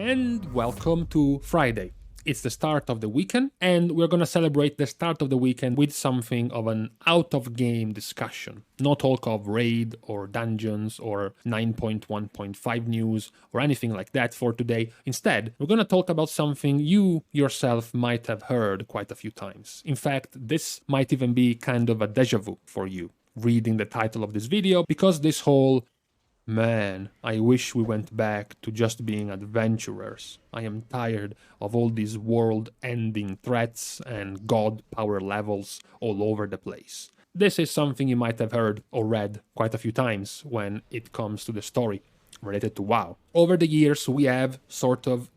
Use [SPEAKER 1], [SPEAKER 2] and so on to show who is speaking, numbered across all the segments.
[SPEAKER 1] and welcome to Friday. It's the start of the weekend, and we're gonna celebrate the start of the weekend with something of an out-of-game discussion. No talk of raid or dungeons or 9.1.5 news or anything like that for today. Instead, we're gonna talk about something you yourself might have heard quite a few times. In fact, this might even be kind of a deja vu for you, reading the title of this video, because this whole "Man, I wish we went back to just being adventurers. I am tired of all these world-ending threats and god power levels all over the place." This is something you might have heard or read quite a few times when it comes to the story related to WoW. Over the years, we have sort of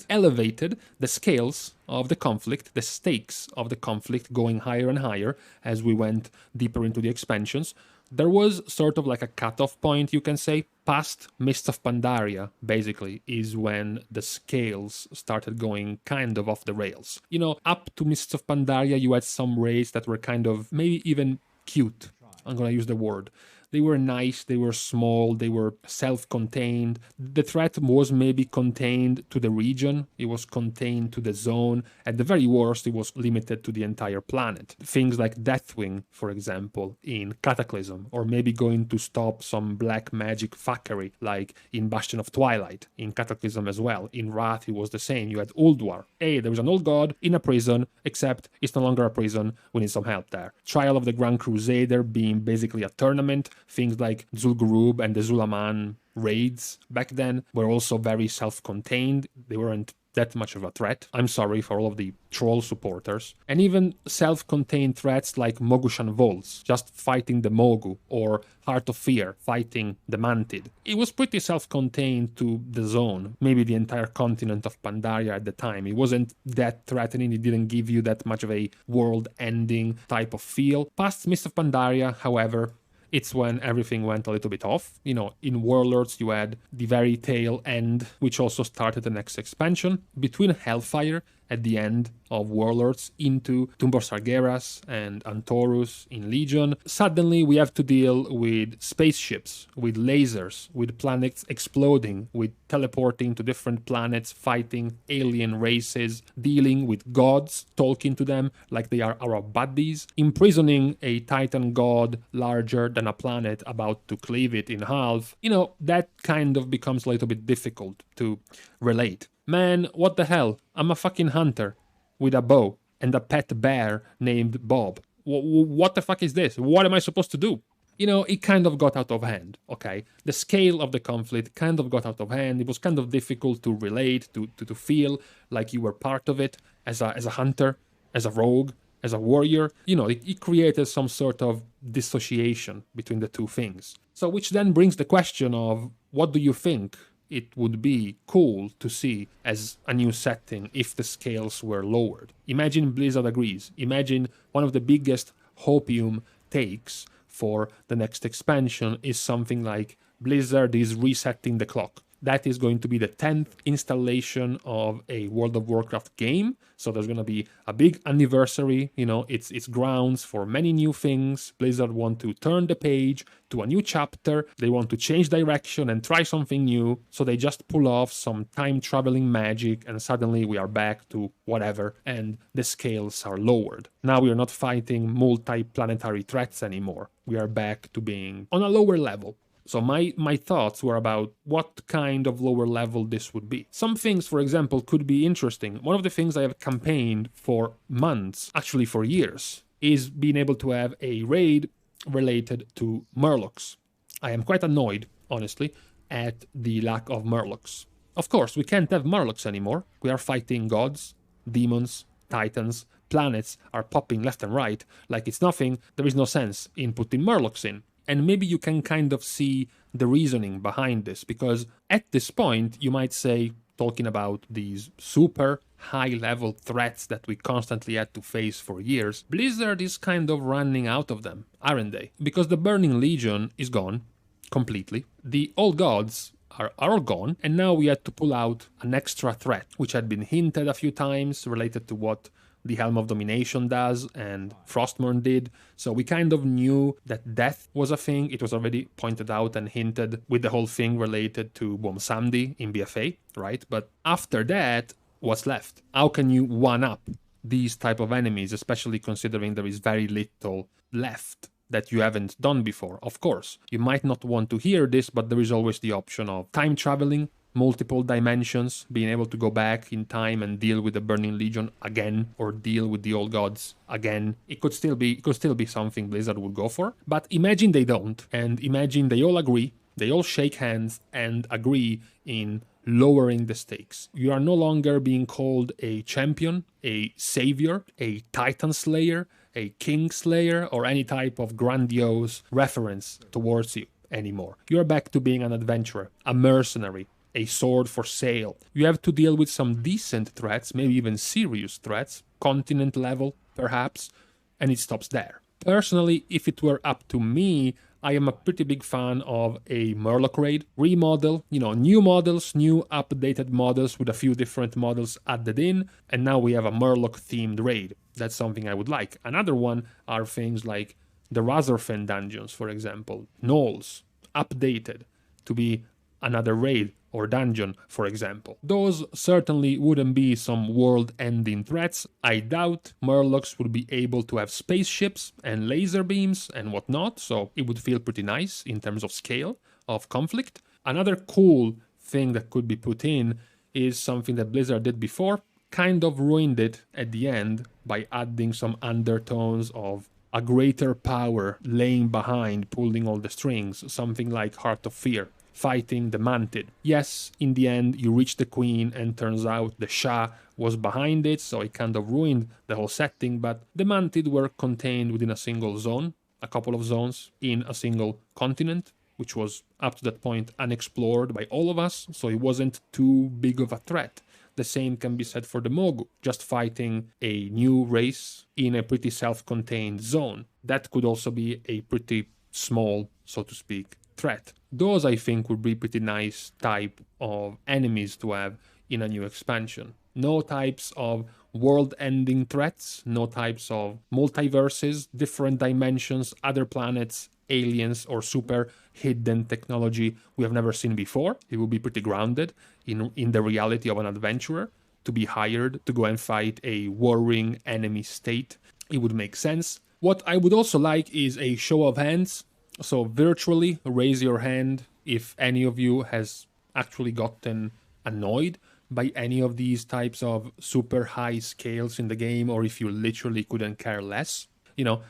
[SPEAKER 1] elevated the scales of the conflict, the stakes of the conflict going higher and higher as we went deeper into the expansions. There was sort of like a cutoff point, you can say. Past Mists of Pandaria, basically, is when the scales started going kind of off the rails. You know, up to Mists of Pandaria, you had some raids that were kind of maybe even cute. I'm gonna use the word. They were nice, they were small, they were self-contained. The threat was maybe contained to the region, it was contained to the zone. At the very worst, it was limited to the entire planet. Things like Deathwing, for example, in Cataclysm, or maybe going to stop some black magic fuckery, like in Bastion of Twilight, in Cataclysm as well. In Wrath, it was the same. You had Ulduar. Hey, there was an old god in a prison, except it's no longer a prison, we need some help there. Trial of the Grand Crusader being basically a tournament. Things like Zul'Gurub and the Zulaman raids back then were also very self-contained. They weren't that much of a threat. I'm sorry for all of the troll supporters. And even self-contained threats like Mogushan Volts, just fighting the Mogu, or Heart of Fear, fighting the Mantid. It was pretty self-contained to the zone, maybe the entire continent of Pandaria at the time. It wasn't that threatening, it didn't give you that much of a world-ending type of feel. Past Mist of Pandaria, however, it's when everything went a little bit off. You know, in Warlords you had the very tail end, which also started the next expansion. Between Hellfire at the end of Warlords into Tumbor Sargeras and Antorus in Legion, suddenly we have to deal with spaceships, with lasers, with planets exploding, with teleporting to different planets, fighting alien races, dealing with gods, talking to them like they are our buddies, imprisoning a Titan god larger than a planet about to cleave it in half. You know, that kind of becomes a little bit difficult to relate. Man, what the hell? I'm a fucking hunter with a bow and a pet bear named Bob. What the fuck is this? What am I supposed to do? You know, it kind of got out of hand, okay? The scale of the conflict kind of got out of hand. It was kind of difficult to relate, to feel like you were part of it as a hunter, as a rogue, as a warrior. You know, it created some sort of dissociation between the two things. So which then brings the question of, what do you think it would be cool to see as a new setting if the scales were lowered? Imagine Blizzard agrees. Imagine one of the biggest hopium takes for the next expansion is something like Blizzard is resetting the clock. That is going to be the 10th installation of a World of Warcraft game. So there's going to be a big anniversary. You know, it's grounds for many new things. Blizzard want to turn the page to a new chapter. They want to change direction and try something new. So they just pull off some time-traveling magic and suddenly we are back to whatever and the scales are lowered. Now we are not fighting multi-planetary threats anymore. We are back to being on a lower level. So my thoughts were about what kind of lower level this would be. Some things, for example, could be interesting. One of the things I have campaigned for months, actually for years, is being able to have a raid related to Murlocs. I am quite annoyed, honestly, at the lack of Murlocs. Of course, we can't have Murlocs anymore. We are fighting gods, demons, titans. Planets are popping left and right like it's nothing. There is no sense in putting Murlocs in. And maybe you can kind of see the reasoning behind this, because at this point, you might say, talking about these super high-level threats that we constantly had to face for years, Blizzard is kind of running out of them, aren't they? Because the Burning Legion is gone completely. The old gods are all gone, and now we had to pull out an extra threat, which had been hinted a few times related to what the Helm of Domination does and Frostmourne did. So we kind of knew that death was a thing. It was already pointed out and hinted with the whole thing related to Womsamdi in BFA, right? But after that, what's left? How can you one-up these type of enemies, especially considering there is very little left that you haven't done before? Of course, you might not want to hear this, but there is always the option of time traveling, multiple dimensions, being able to go back in time and deal with the Burning Legion again, or deal with the Old Gods again. It could still be something Blizzard would go for. But imagine they don't, and imagine they all agree, they all shake hands and agree in lowering the stakes. You are no longer being called a champion, a savior, a titan slayer, a king slayer, or any type of grandiose reference towards you anymore. You're back to being an adventurer, a mercenary, a sword for sale. You have to deal with some decent threats, maybe even serious threats, continent level perhaps, and it stops there. Personally, if it were up to me, I am a pretty big fan of a Murloc raid. Remodel, new models, new updated models with a few different models added in, and now we have a Murloc themed raid. That's something I would like. Another one are things like the Razorfen dungeons, for example. Gnolls, updated to be another raid or dungeon, for example. Those certainly wouldn't be some world-ending threats. I doubt Murlocs would be able to have spaceships and laser beams and whatnot, so it would feel pretty nice in terms of scale of conflict. Another cool thing that could be put in is something that Blizzard did before, kind of ruined it at the end by adding some undertones of a greater power laying behind, pulling all the strings, something like Heart of Fear, fighting the Mantid. Yes, in the end, you reach the Queen, and turns out the Shah was behind it, so it kind of ruined the whole setting, but the Mantid were contained within a single zone, a couple of zones, in a single continent, which was, up to that point, unexplored by all of us, so it wasn't too big of a threat. The same can be said for the Mogu, just fighting a new race in a pretty self-contained zone. That could also be a pretty small, so to speak, threat. Those, I think, would be pretty nice type of enemies to have in a new expansion. No types of world-ending threats, no types of multiverses, different dimensions, other planets, aliens, or super hidden technology we have never seen before. It will be pretty grounded in the reality of an adventurer to be hired to go and fight a warring enemy state. It would make sense. What I would also like is a show of hands. So virtually raise your hand if any of you has actually gotten annoyed by any of these types of super high scales in the game, or if you literally couldn't care less.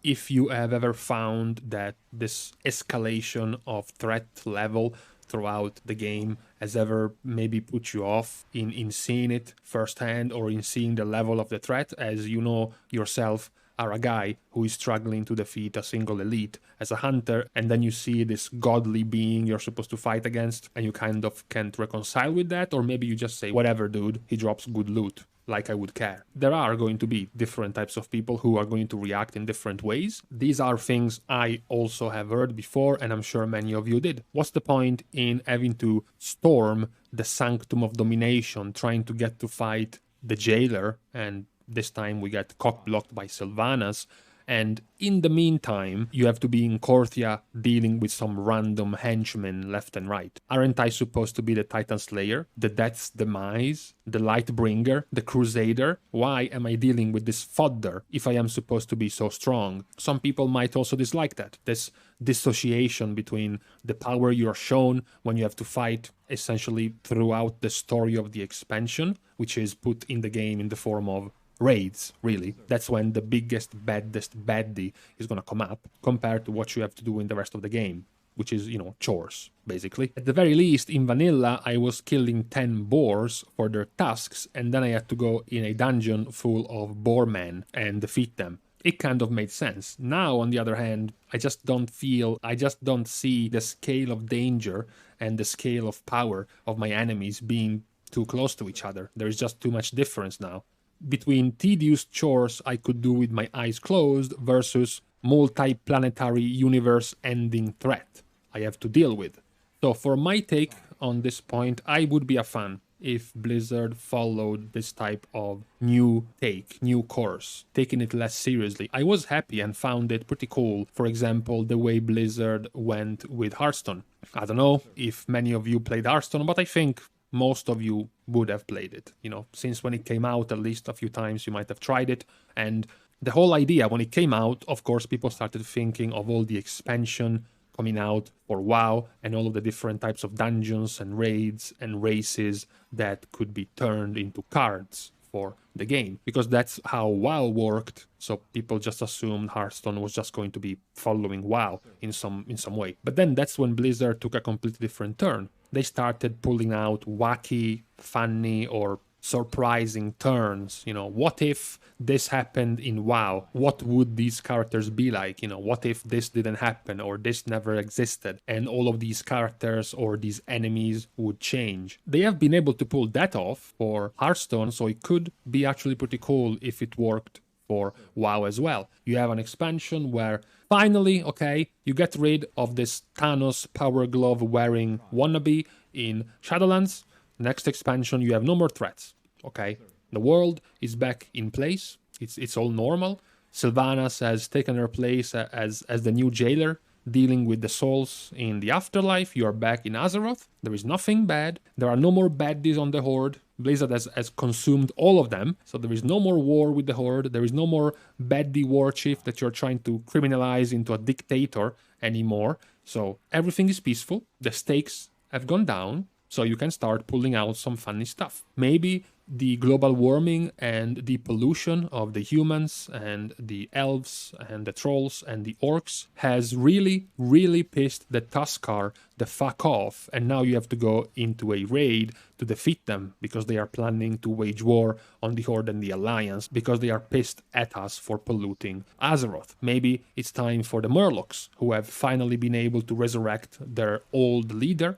[SPEAKER 1] If you have ever found that this escalation of threat level throughout the game has ever maybe put you off in seeing it firsthand, or in seeing the level of the threat, as you know yourself are a guy who is struggling to defeat a single elite as a hunter, and then you see this godly being you're supposed to fight against, and you kind of can't reconcile with that, or maybe you just say, whatever dude, he drops good loot, like I would care. There are going to be different types of people who are going to react in different ways. These are things I also have heard before, and I'm sure many of you did. What's the point in having to storm the Sanctum of Domination, trying to get to fight the jailer, and this time we get cock-blocked by Sylvanas, and in the meantime, you have to be in Korthia dealing with some random henchmen left and right. Aren't I supposed to be the Titan Slayer, the Death's Demise, the Lightbringer, the Crusader? Why am I dealing with this fodder if I am supposed to be so strong? Some people might also dislike that, this dissociation between the power you're shown when you have to fight essentially throughout the story of the expansion, which is put in the game in the form of raids, really. That's when the biggest, baddest baddie is going to come up, compared to what you have to do in the rest of the game, which is, chores, basically. At the very least, in vanilla, I was killing 10 boars for their tasks, and then I had to go in a dungeon full of boar men and defeat them. It kind of made sense. Now, on the other hand, I just don't see the scale of danger and the scale of power of my enemies being too close to each other. There is just too much difference now between tedious chores I could do with my eyes closed versus multi-planetary universe-ending threat I have to deal with. So for my take on this point, I would be a fan if Blizzard followed this type of new course, taking it less seriously. I was happy and found it pretty cool. For example, the way Blizzard went with Hearthstone. I don't know if many of you played Hearthstone, but I think most of you would have played it. You know, since when it came out, at least a few times you might have tried it. And the whole idea, when it came out, of course, people started thinking of all the expansion coming out for WoW and all of the different types of dungeons and raids and races that could be turned into cards for the game, because that's how WoW worked. So people just assumed Hearthstone was just going to be following WoW in some way. But then that's when Blizzard took a completely different turn. They started pulling out wacky, funny, or surprising turns. You know, what if this happened in WoW? What would these characters be like? You know, what if this didn't happen or this never existed and all of these characters or these enemies would change? They have been able to pull that off for Hearthstone, so it could be actually pretty cool if it worked for WoW as well. You have an expansion where finally, okay, you get rid of this Thanos power glove wearing wannabe in Shadowlands. Next expansion, you have no more threats, okay? The world is back in place. It's all normal. Sylvanas has taken her place as the new jailer, dealing with the souls in the afterlife. You are back in Azeroth. There is nothing bad. There are no more baddies on the Horde. Blizzard has consumed all of them, so there is no more war with the Horde. There is no more baddie war chief that you're trying to criminalize into a dictator anymore. So everything is peaceful. The stakes have gone down. So you can start pulling out some funny stuff. Maybe the global warming and the pollution of the humans and the elves and the trolls and the orcs has really, really pissed the Tuskar the fuck off. And now you have to go into a raid to defeat them because they are planning to wage war on the Horde and the Alliance because they are pissed at us for polluting Azeroth. Maybe it's time for the Murlocs, who have finally been able to resurrect their old leader,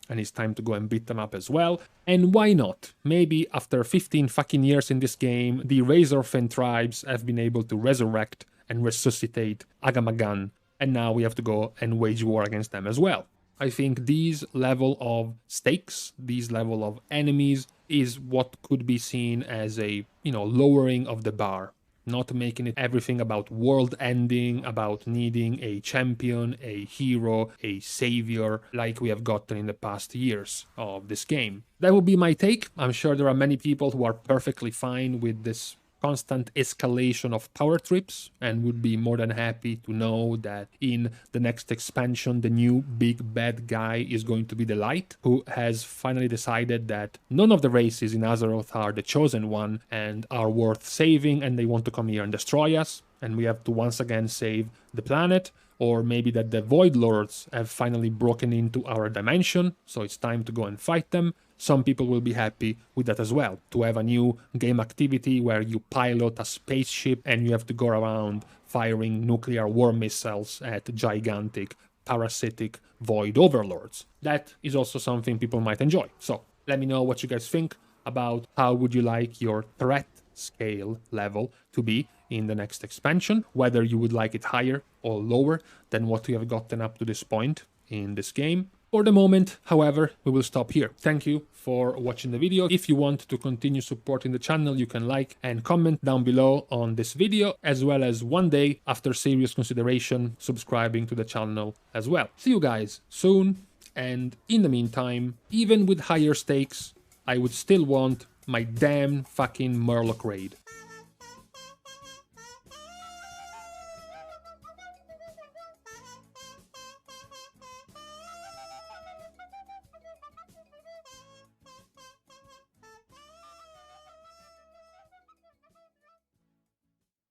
[SPEAKER 1] and it's time to go and beat them up as well. And why not? Maybe after 15 fucking years in this game, the Razorfen tribes have been able to resurrect and resuscitate Agamagan, and now we have to go and wage war against them as well. I think these level of stakes, these level of enemies, is what could be seen as a, lowering of the bar. Not making it everything about world ending, about needing a champion, a hero, a savior, like we have gotten in the past years of this game. That would be my take. I'm sure there are many people who are perfectly fine with this constant escalation of power trips and would be more than happy to know that in the next expansion the new big bad guy is going to be the Light, who has finally decided that none of the races in Azeroth are the chosen one and are worth saving, and they want to come here and destroy us, and we have to once again save the planet. Or maybe that the Void Lords have finally broken into our dimension, so it's time to go and fight them. Some people will be happy with that as well, to have a new game activity where you pilot a spaceship and you have to go around firing nuclear war missiles at gigantic, parasitic Void Overlords. That is also something people might enjoy. So let me know what you guys think about how would you like your threat scale level to be in the next expansion, whether you would like it higher or lower than what we have gotten up to this point in this game. For the moment, however, we will stop here. Thank you for watching the video. If you want to continue supporting the channel, you can like and comment down below on this video, as well as one day, after serious consideration, subscribing to the channel as well. See you guys soon, and in the meantime, even with higher stakes, I would still want my damn fucking Murloc raid.